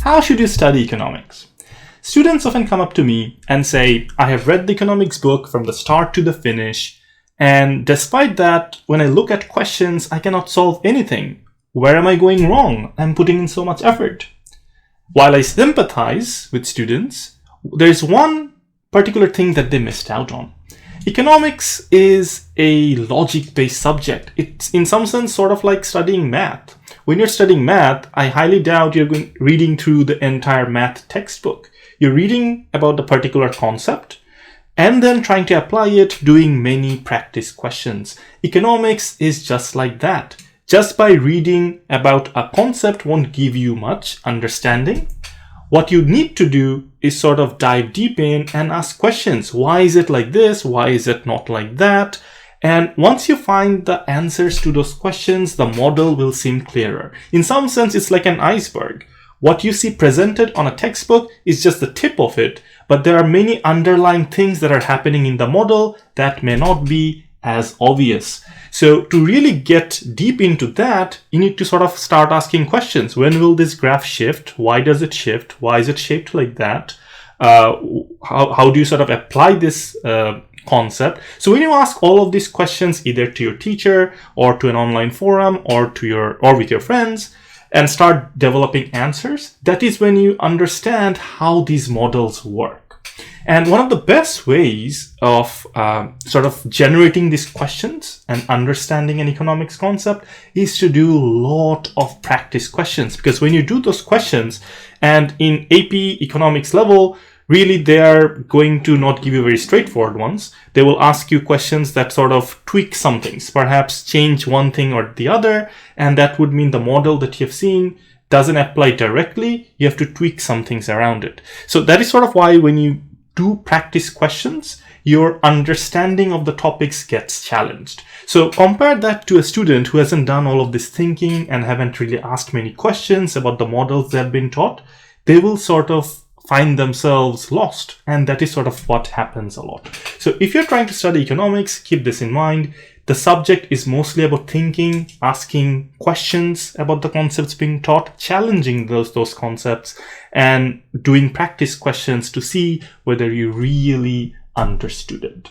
How should you study economics? Students often come up to me and say, I have read the economics book from the start to the finish, and despite that, when I look at questions, I cannot solve anything. Where am I going wrong? I'm putting in so much effort. While I sympathize with students, there's one particular thing that they missed out on. Economics is a logic-based subject. It's in some sense sort of like studying math. When you're studying math, I highly doubt you're reading through the entire math textbook. You're reading about the particular concept and then trying to apply it, doing many practice questions. Economics is just like that. Just by reading about a concept won't give you much understanding. What you need to do is sort of dive deep in and ask questions. Why is it like this? Why is it not like that? And once you find the answers to those questions, the model will seem clearer. In some sense, it's like an iceberg. What you see presented on a textbook is just the tip of it, but there are many underlying things that are happening in the model that may not be as obvious. So to really get deep into that, you need to sort of start asking questions. When will this graph shift? Why does it shift? Why is it shaped like that? How do you sort of apply this concept? So when you ask all of these questions, either to your teacher or to an online forum or with your friends, and start developing answers, that is when you understand how these models work. And one of the best ways of sort of generating these questions and understanding an economics concept is to do a lot of practice questions. Because when you do those questions, and in AP Economics level, really they are going to not give you very straightforward ones. They will ask you questions that sort of tweak some things, perhaps change one thing or the other, and that would mean the model that you've seen doesn't apply directly. You have to tweak some things around it. So that is sort of why when you do practice questions, your understanding of the topics gets challenged. So compare that to a student who hasn't done all of this thinking and haven't really asked many questions about the models they've been taught. They will sort of find themselves lost, and that is sort of what happens a lot. So if you're trying to study economics, keep this in mind. The subject is mostly about thinking, asking questions about the concepts being taught, challenging those concepts, and doing practice questions to see whether you really understood it.